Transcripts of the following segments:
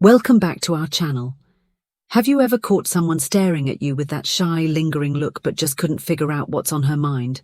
Welcome back to our channel. Have you ever caught someone staring at you with that shy, lingering look but just couldn't figure out what's on her mind?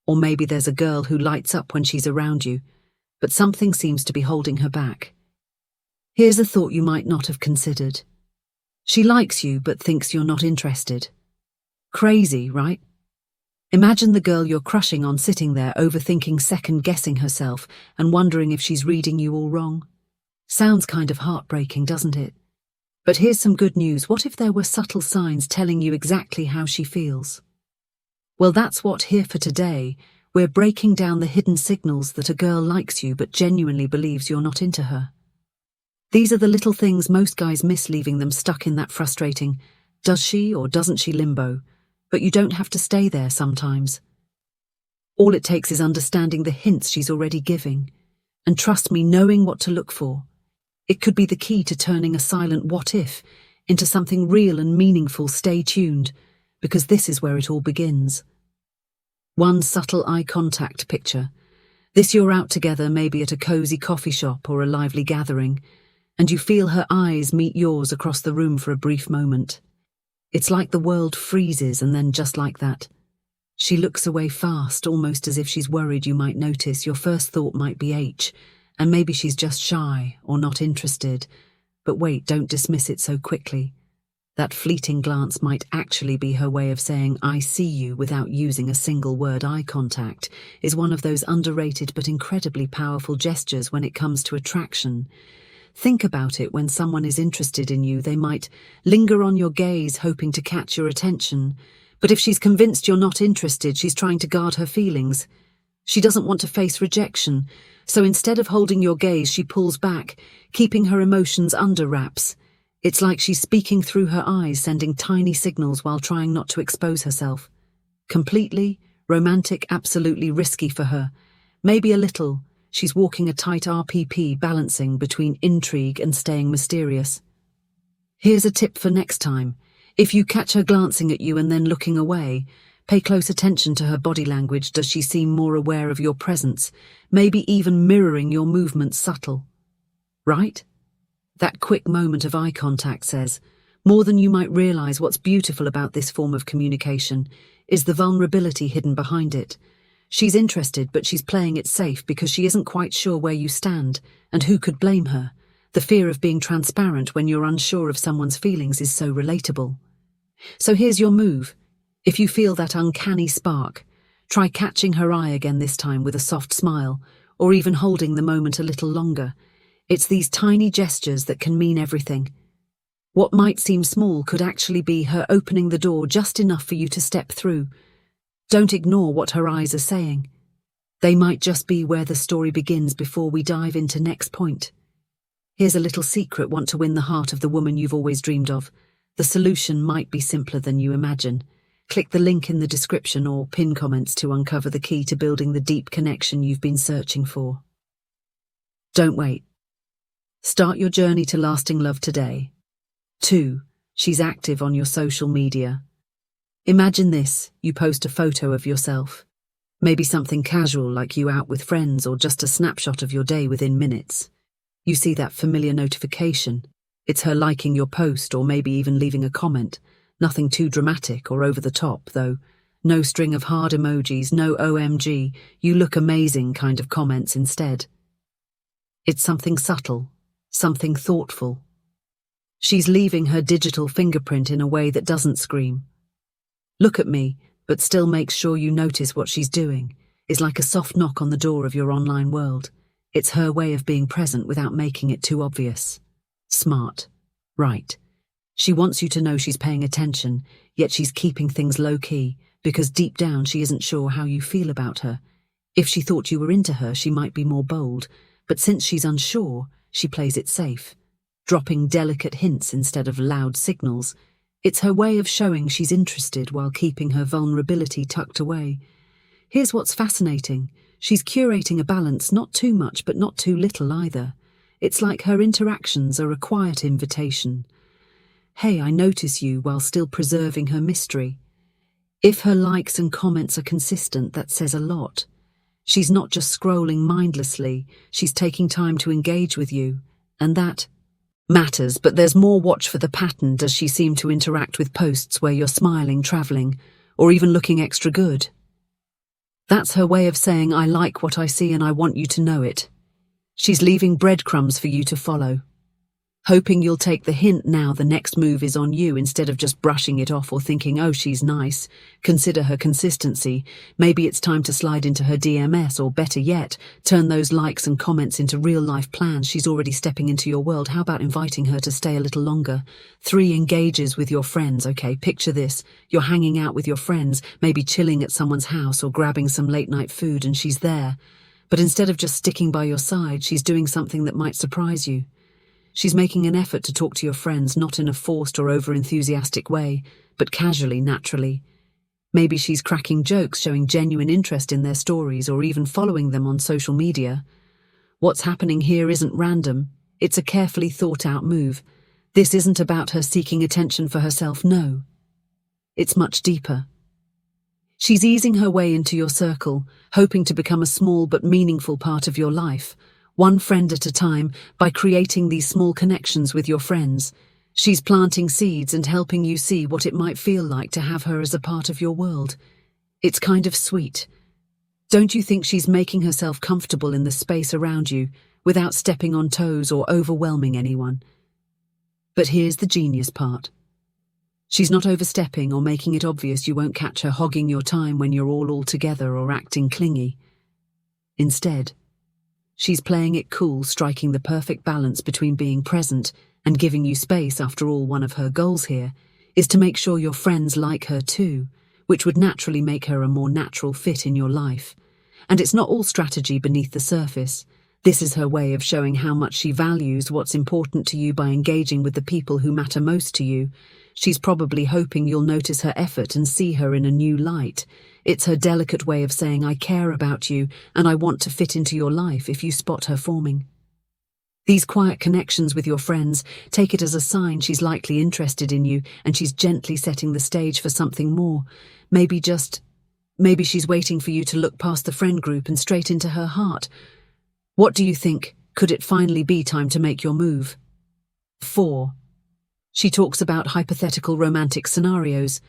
Or maybe there's a girl who lights up when she's around you, but something seems to be holding her back. Here's a thought you might not have considered. She likes you but thinks you're not interested. Crazy, right? Imagine the girl you're crushing on sitting there overthinking, second-guessing herself and wondering if she's reading you all wrong. Sounds kind of heartbreaking, doesn't it? But here's some good news. What if there were subtle signs telling you exactly how she feels? Well, that's what Here for Today. We're breaking down the hidden signals that a girl likes you but genuinely believes you're not into her. These are the little things most guys miss, leaving them stuck in that frustrating does she or doesn't she limbo. But you don't have to stay there sometimes. All it takes is understanding the hints she's already giving. And trust me, knowing what to look for. It could be the key to turning a silent what if into something real and meaningful. Stay tuned, because this is where it all begins. One subtle eye contact picture. This: you're out together, maybe at a cozy coffee shop or a lively gathering, and you feel her eyes meet yours across the room for a brief moment. It's like the world freezes, and then just like that, she looks away fast, almost as if she's worried you might notice. Your first thought might be and maybe she's just shy or not interested. But wait, don't dismiss it so quickly. That fleeting glance might actually be her way of saying I see you without using a single word. Eye contact is one of those underrated but incredibly powerful gestures when it comes to attraction. Think about it. When someone is interested in you, they might linger on your gaze, hoping to catch your attention. But if she's convinced you're not interested, she's trying to guard her feelings. She doesn't want to face rejection, so instead of holding your gaze, she pulls back, keeping her emotions under wraps. It's like she's speaking through her eyes, sending tiny signals while trying not to expose herself. Completely romantic, absolutely risky for her. Maybe a little. She's walking a tight RPP, balancing between intrigue and staying mysterious. Here's a tip for next time. If you catch her glancing at you and then looking away, pay close attention to her body language. Does she seem more aware of your presence? Maybe even mirroring your movements. Subtle, right? That quick moment of eye contact says more than you might realize. What's beautiful about this form of communication is the vulnerability hidden behind it. She's interested, but she's playing it safe because she isn't quite sure where you stand, and who could blame her? The fear of being transparent when you're unsure of someone's feelings is so relatable. So here's your move. If you feel that uncanny spark, try catching her eye again, this time with a soft smile, or even holding the moment a little longer. It's these tiny gestures that can mean everything. What might seem small could actually be her opening the door just enough for you to step through. Don't ignore what her eyes are saying. They might just be where the story begins. Before we dive into next point, here's a little secret. Want to win the heart of the woman you've always dreamed of? The solution might be simpler than you imagine. Click the link in the description or pin comments to uncover the key to building the deep connection you've been searching for. Don't wait. Start your journey to lasting love today. 2. She's active on your social media. Imagine this: you post a photo of yourself. Maybe something casual like you out with friends, or just a snapshot of your day. Within minutes, you see that familiar notification. It's her liking your post, or maybe even leaving a comment. Nothing too dramatic or over the top, though. No string of hard emojis, no OMG, you look amazing kind of comments instead. It's something subtle, something thoughtful. She's leaving her digital fingerprint in a way that doesn't scream look at me, but still makes sure you notice what she's doing. It's like a soft knock on the door of your online world. It's her way of being present without making it too obvious. Smart, right? She wants you to know she's paying attention, yet she's keeping things low-key, because deep down she isn't sure how you feel about her. If she thought you were into her, she might be more bold, but since she's unsure, she plays it safe, dropping delicate hints instead of loud signals. It's her way of showing she's interested while keeping her vulnerability tucked away. Here's what's fascinating. She's curating a balance, not too much but not too little either. It's like her interactions are a quiet invitation. Hey, I notice you, while still preserving her mystery. If her likes and comments are consistent, that says a lot. She's not just scrolling mindlessly, she's taking time to engage with you, and that matters, but there's more. Watch for the pattern. Does she seem to interact with posts where you're smiling, traveling, or even looking extra good? That's her way of saying, I like what I see and I want you to know it. She's leaving breadcrumbs for you to follow. Hoping you'll take the hint now. The next move is on you. Instead of just brushing it off or thinking, oh, she's nice, consider her consistency. Maybe it's time to slide into her DMs, or better yet, turn those likes and comments into real-life plans. She's already stepping into your world. How about inviting her to stay a little longer? 3, engages with your friends. Okay, picture this. You're hanging out with your friends, maybe chilling at someone's house or grabbing some late-night food, and she's there. But instead of just sticking by your side, she's doing something that might surprise you. She's making an effort to talk to your friends, not in a forced or over-enthusiastic way, but casually, naturally. Maybe she's cracking jokes, showing genuine interest in their stories, or even following them on social media. What's happening here isn't random. It's a carefully thought-out move. This isn't about her seeking attention for herself, no. It's much deeper. She's easing her way into your circle, hoping to become a small but meaningful part of your life. One friend at a time. By creating these small connections with your friends, she's planting seeds and helping you see what it might feel like to have her as a part of your world. It's kind of sweet. Don't you think she's making herself comfortable in the space around you without stepping on toes or overwhelming anyone? But here's the genius part. She's not overstepping or making it obvious. You won't catch her hogging your time when you're all together or acting clingy. Instead, she's playing it cool, striking the perfect balance between being present and giving you space. After all, one of her goals here is to make sure your friends like her too, which would naturally make her a more natural fit in your life. And it's not all strategy beneath the surface. This is her way of showing how much she values what's important to you by engaging with the people who matter most to you. She's probably hoping you'll notice her effort and see her in a new light. It's her delicate way of saying, I care about you and I want to fit into your life. If you spot her forming these quiet connections with your friends, take it as a sign she's likely interested in you and she's gently setting the stage for something more. Maybe she's waiting for you to look past the friend group and straight into her heart. What do you think? Could it finally be time to make your move? 4. She talks about hypothetical romantic scenarios.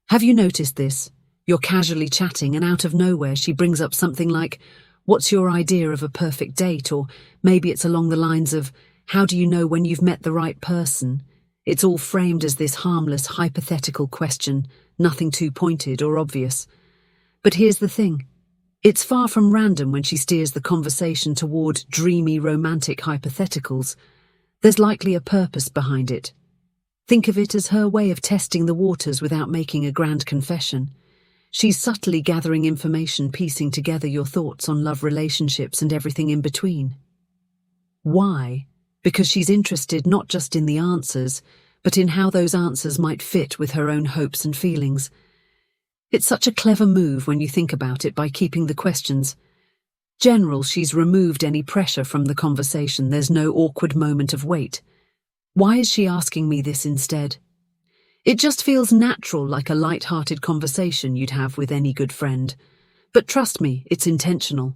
Have you noticed this? You're casually chatting and out of nowhere she brings up something like, what's your idea of a perfect date? Or maybe it's along the lines of, how do you know when you've met the right person? It's all framed as this harmless, hypothetical question, nothing too pointed or obvious. But here's the thing. It's far from random when she steers the conversation toward dreamy, romantic hypotheticals. There's likely a purpose behind it. Think of it as her way of testing the waters without making a grand confession. She's subtly gathering information, piecing together your thoughts on love, relationships, and everything in between. Why? Because she's interested not just in the answers, but in how those answers might fit with her own hopes and feelings. It's such a clever move when you think about it. By keeping the questions general, she's removed any pressure from the conversation. There's no awkward moment of wait. Why is she asking me this instead? It just feels natural, like a light-hearted conversation you'd have with any good friend. But trust me, it's intentional.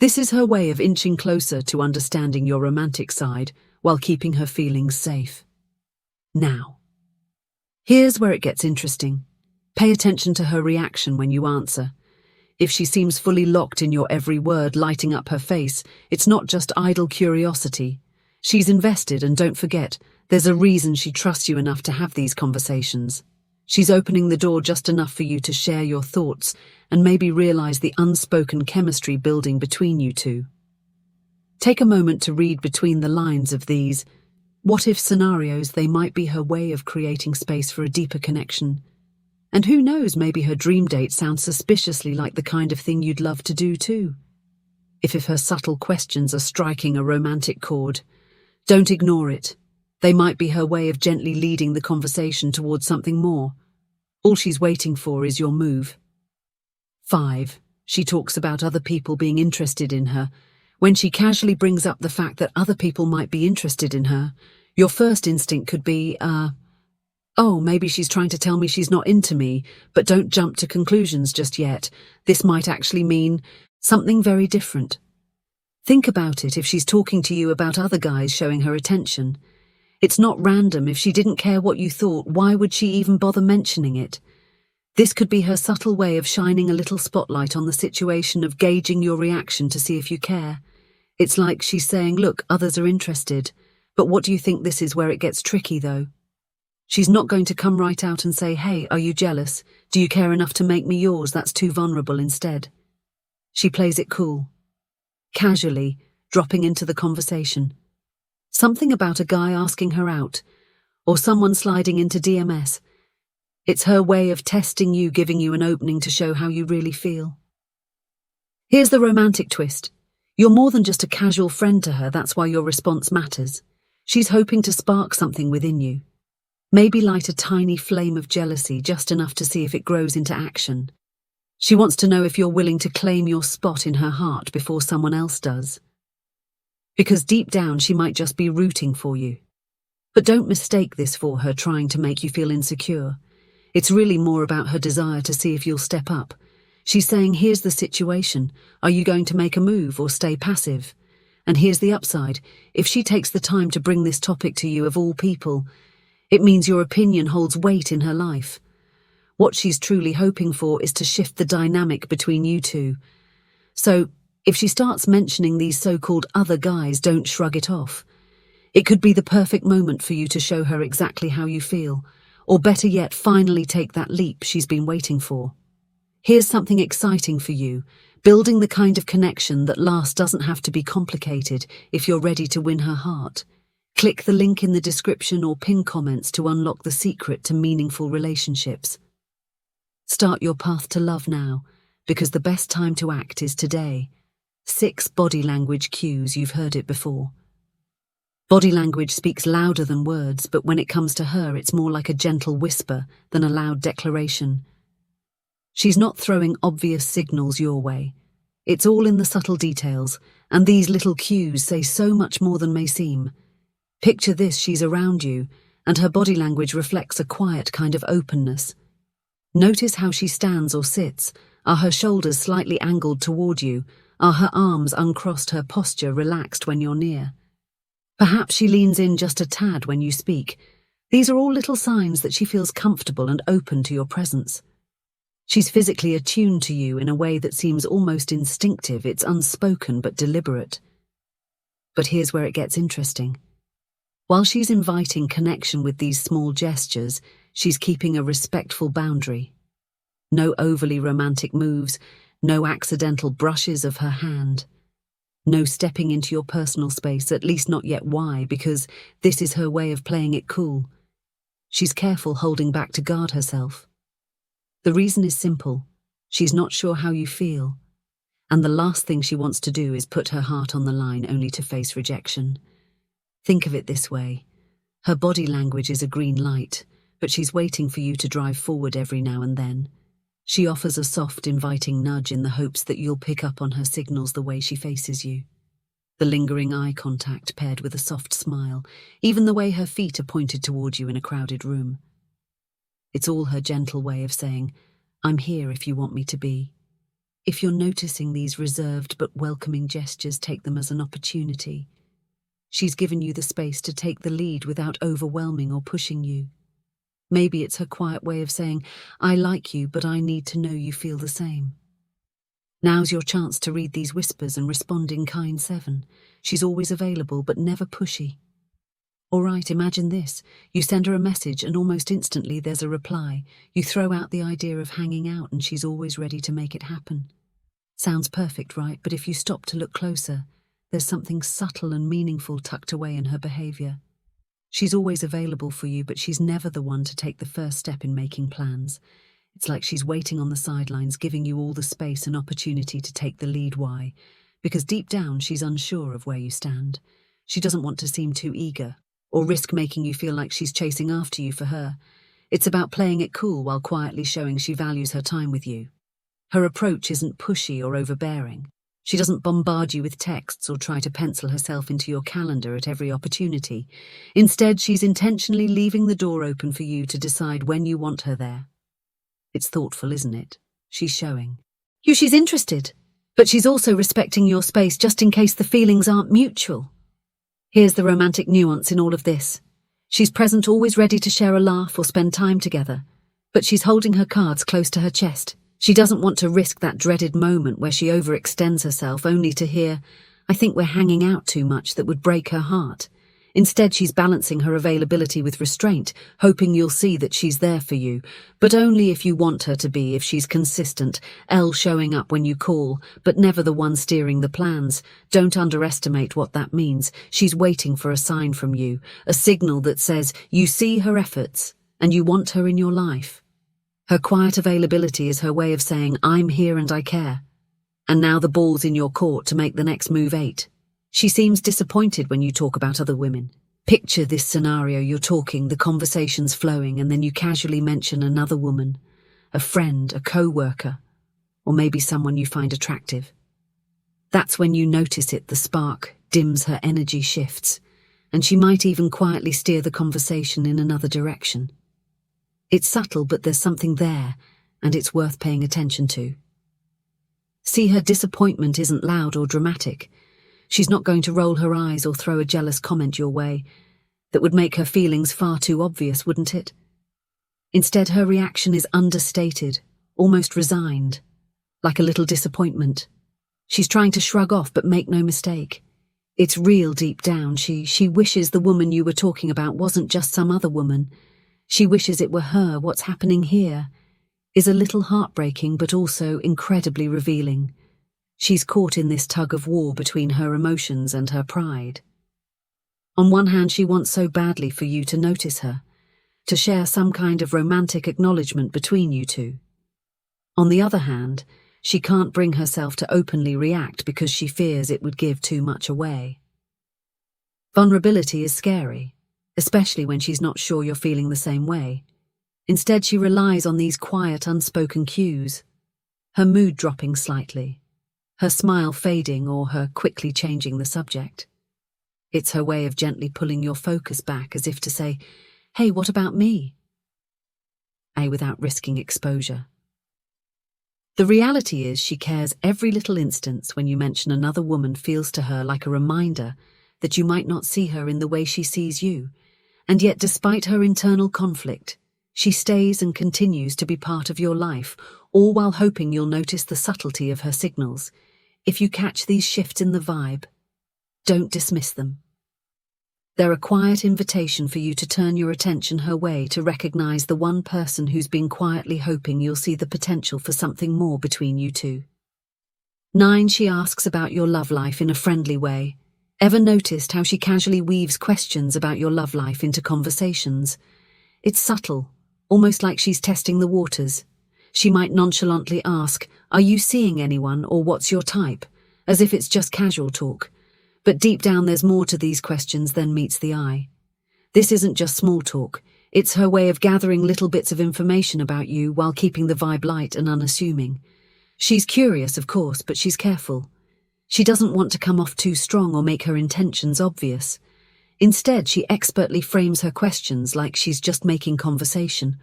This is her way of inching closer to understanding your romantic side while keeping her feelings safe. Now, here's where it gets interesting. Pay attention to her reaction when you answer. If she seems fully locked in your every word, lighting up her face, it's not just idle curiosity. She's invested, and don't forget, there's a reason she trusts you enough to have these conversations. She's opening the door just enough for you to share your thoughts and maybe realize the unspoken chemistry building between you two. Take a moment to read between the lines of these what-if scenarios. They might be her way of creating space for a deeper connection. And who knows, maybe her dream date sounds suspiciously like the kind of thing you'd love to do too. If her subtle questions are striking a romantic chord, don't ignore it. They might be her way of gently leading the conversation towards something more. All she's waiting for is your move. 5. She talks about other people being interested in her. When she casually brings up the fact that other people might be interested in her, your first instinct could be, oh, maybe she's trying to tell me she's not into me, but don't jump to conclusions just yet. This might actually mean something very different. Think about it. If she's talking to you about other guys showing her attention, It's not random. If she didn't care what you thought, why would she even bother mentioning it? This could be her subtle way of shining a little spotlight on the situation, of gauging your reaction to see if you care. It's like she's saying, look, others are interested. But what do you think? This is where it gets tricky, though. She's not going to come right out and say, hey, are you jealous? Do you care enough to make me yours? That's too vulnerable. Instead, she plays it cool, casually, dropping into the conversation. Something about a guy asking her out, or someone sliding into DMS. It's her way of testing you, giving you an opening to show how you really feel. Here's the romantic twist. You're more than just a casual friend to her. That's why your response matters. She's hoping to spark something within you. Maybe light a tiny flame of jealousy, just enough to see if it grows into action. She wants to know if you're willing to claim your spot in her heart before someone else does. Because deep down she might just be rooting for you. But don't mistake this for her trying to make you feel insecure. It's really more about her desire to see if you'll step up. She's saying, here's the situation. Are you going to make a move or stay passive? And here's the upside. If she takes the time to bring this topic to you, of all people, it means your opinion holds weight in her life. What she's truly hoping for is to shift the dynamic between you two. So, if she starts mentioning these so-called other guys, don't shrug it off. It could be the perfect moment for you to show her exactly how you feel, or better yet, finally take that leap she's been waiting for. Here's something exciting for you. Building the kind of connection that lasts doesn't have to be complicated if you're ready to win her heart. Click the link in the description or pin comments to unlock the secret to meaningful relationships. Start your path to love now, because the best time to act is today. 6 body language cues. You've heard it before. Body language speaks louder than words, but when it comes to her, it's more like a gentle whisper than a loud declaration. She's not throwing obvious signals your way. It's all in the subtle details, and these little cues say so much more than may seem. Picture this: she's around you, and her body language reflects a quiet kind of openness. Notice how she stands or sits. Are her shoulders slightly angled toward you? Are her arms uncrossed, her posture relaxed when you're near? Perhaps she leans in just a tad when you speak. These are all little signs that she feels comfortable and open to your presence. She's physically attuned to you in a way that seems almost instinctive. It's unspoken but deliberate. But here's where it gets interesting. While she's inviting connection with these small gestures, she's keeping a respectful boundary. No overly romantic moves, no accidental brushes of her hand. No stepping into your personal space, at least not yet. Why? Because this is her way of playing it cool. She's careful, holding back to guard herself. The reason is simple. She's not sure how you feel. And the last thing she wants to do is put her heart on the line only to face rejection. Think of it this way. Her body language is a green light, but she's waiting for you to drive forward every now and then. She offers a soft, inviting nudge in the hopes that you'll pick up on her signals. The way she faces you. The lingering eye contact paired with a soft smile, even the way her feet are pointed toward you in a crowded room. It's all her gentle way of saying, I'm here if you want me to be. If you're noticing these reserved but welcoming gestures, take them as an opportunity. She's given you the space to take the lead without overwhelming or pushing you. Maybe it's her quiet way of saying, I like you, but I need to know you feel the same. Now's your chance to read these whispers and respond in kind. 7. She's always available, but never pushy. All right, imagine this. You send her a message and almost instantly there's a reply. You throw out the idea of hanging out and she's always ready to make it happen. Sounds perfect, right? But if you stop to look closer, there's something subtle and meaningful tucked away in her behavior. She's always available for you, but she's never the one to take the first step in making plans. It's like she's waiting on the sidelines, giving you all the space and opportunity to take the lead. Why? Because deep down she's unsure of where you stand. She doesn't want to seem too eager, or risk making you feel like she's chasing after you for her. It's about playing it cool while quietly showing she values her time with you. Her approach isn't pushy or overbearing. She doesn't bombard you with texts or try to pencil herself into your calendar at every opportunity. Instead, she's intentionally leaving the door open for you to decide when you want her there. It's thoughtful, isn't it? She's showing you she's interested, but she's also respecting your space just in case the feelings aren't mutual. Here's the romantic nuance in all of this. She's present, always ready to share a laugh or spend time together, but she's holding her cards close to her chest. She doesn't want to risk that dreaded moment where she overextends herself only to hear, "I think we're hanging out too much," that would break her heart. Instead, she's balancing her availability with restraint, hoping you'll see that she's there for you, but only if you want her to be. If she's consistent, showing up when you call, but never the one steering the plans, don't underestimate what that means. She's waiting for a sign from you, a signal that says you see her efforts and you want her in your life. Her quiet availability is her way of saying, "I'm here and I care." And now the ball's in your court to make the next move. 8. She seems disappointed when you talk about other women. Picture this scenario: you're talking, the conversation's flowing, and then you casually mention another woman, a friend, a co-worker, or maybe someone you find attractive. That's when you notice it, the spark dims, her energy shifts, and she might even quietly steer the conversation in another direction. It's subtle, but there's something there, and it's worth paying attention to. See, her disappointment isn't loud or dramatic. She's not going to roll her eyes or throw a jealous comment your way. That would make her feelings far too obvious, wouldn't it? Instead, her reaction is understated, almost resigned, like a little disappointment. She's trying to shrug off, but make no mistake, it's real deep down. She wishes the woman you were talking about wasn't just some other woman. She wishes it were her. What's happening here is a little heartbreaking, but also incredibly revealing. She's caught in this tug of war between her emotions and her pride. On one hand, she wants so badly for you to notice her, to share some kind of romantic acknowledgement between you two. On the other hand, she can't bring herself to openly react because she fears it would give too much away. Vulnerability is scary, especially when she's not sure you're feeling the same way. Instead, she relies on these quiet, unspoken cues, her mood dropping slightly, her smile fading, or her quickly changing the subject. It's her way of gently pulling your focus back, as if to say, "Hey, what about me?" Without risking exposure. The reality is she cares. Every little instance when you mention another woman feels to her like a reminder that you might not see her in the way she sees you. And yet, despite her internal conflict, she stays and continues to be part of your life, all while hoping you'll notice the subtlety of her signals. If you catch these shifts in the vibe, don't dismiss them. They're a quiet invitation for you to turn your attention her way, to recognize the one person who's been quietly hoping you'll see the potential for something more between you two. 9. She asks about your love life in a friendly way. Ever noticed how she casually weaves questions about your love life into conversations? It's subtle, almost like she's testing the waters. She might nonchalantly ask, "Are you seeing anyone?" or "What's your type?" as if it's just casual talk. But deep down, there's more to these questions than meets the eye. This isn't just small talk. It's her way of gathering little bits of information about you while keeping the vibe light and unassuming. She's curious, of course, but she's careful. She doesn't want to come off too strong or make her intentions obvious. Instead, she expertly frames her questions like she's just making conversation,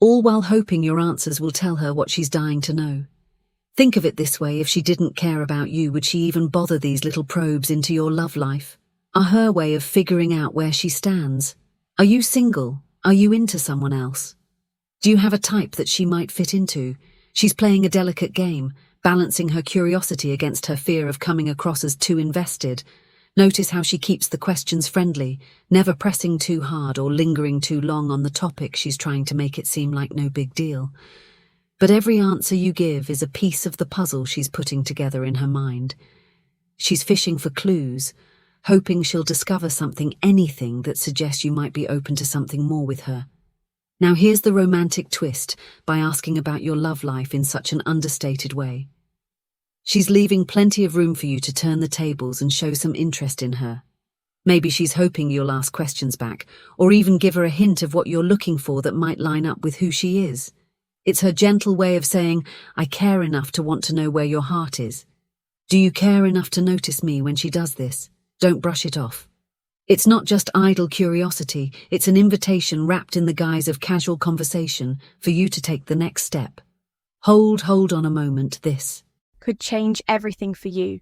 all while hoping your answers will tell her what she's dying to know. Think of it this way: if she didn't care about you, would she even bother? These little probes into your love life are her way of figuring out where she stands. Are you single? Are you into someone else? Do you have a type that she might fit into? She's playing a delicate game, balancing her curiosity against her fear of coming across as too invested. Notice how she keeps the questions friendly, never pressing too hard or lingering too long on the topic. She's trying to make it seem like no big deal. But every answer you give is a piece of the puzzle she's putting together in her mind. She's fishing for clues, hoping she'll discover something, anything that suggests you might be open to something more with her. Now here's the romantic twist: by asking about your love life in such an understated way, she's leaving plenty of room for you to turn the tables and show some interest in her. Maybe she's hoping you'll ask questions back, or even give her a hint of what you're looking for that might line up with who she is. It's her gentle way of saying, "I care enough to want to know where your heart is. Do you care enough to notice me?" When she does this, don't brush it off. It's not just idle curiosity, it's an invitation wrapped in the guise of casual conversation for you to take the next step. Hold on a moment. This could change everything for you.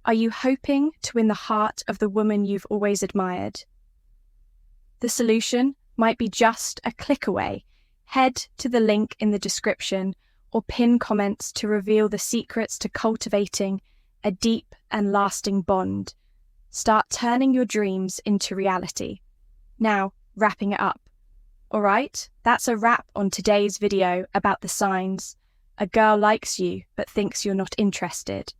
Are you hoping to win the heart of the woman you've always admired? The solution might be just a click away. Head to the link in the description or pin comments to reveal the secrets to cultivating a deep and lasting bond. Start turning your dreams into reality. Now, wrapping it up. All right, that's a wrap on today's video about the signs a girl likes you but thinks you're not interested.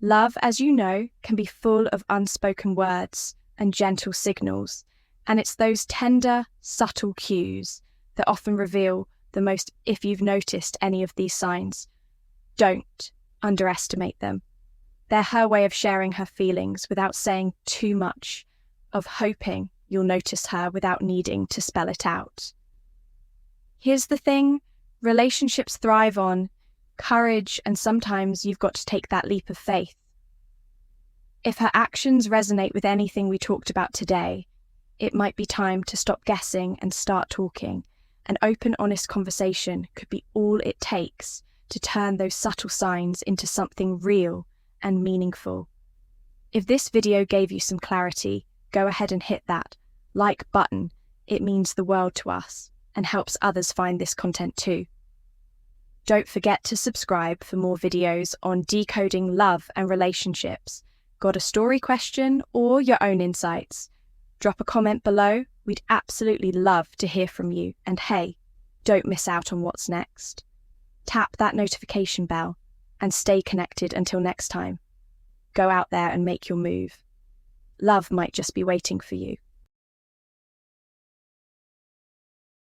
Love, as you know, can be full of unspoken words and gentle signals, and it's those tender, subtle cues that often reveal the most. If you've noticed any of these signs, don't underestimate them. They're her way of sharing her feelings without saying too much, of hoping you'll notice her without needing to spell it out. Here's the thing, relationships thrive on courage, and sometimes you've got to take that leap of faith. If her actions resonate with anything we talked about today, it might be time to stop guessing and start talking. An open, honest conversation could be all it takes to turn those subtle signs into something real and meaningful. If this video gave you some clarity, go ahead and hit that like button. It means the world to us and helps others find this content too. Don't forget to subscribe for more videos on decoding love and relationships. Got a story question or your own insights? Drop a comment below. We'd absolutely love to hear from you. And hey, don't miss out on what's next. Tap that notification bell and stay connected until next time. Go out there and make your move. Love might just be waiting for you.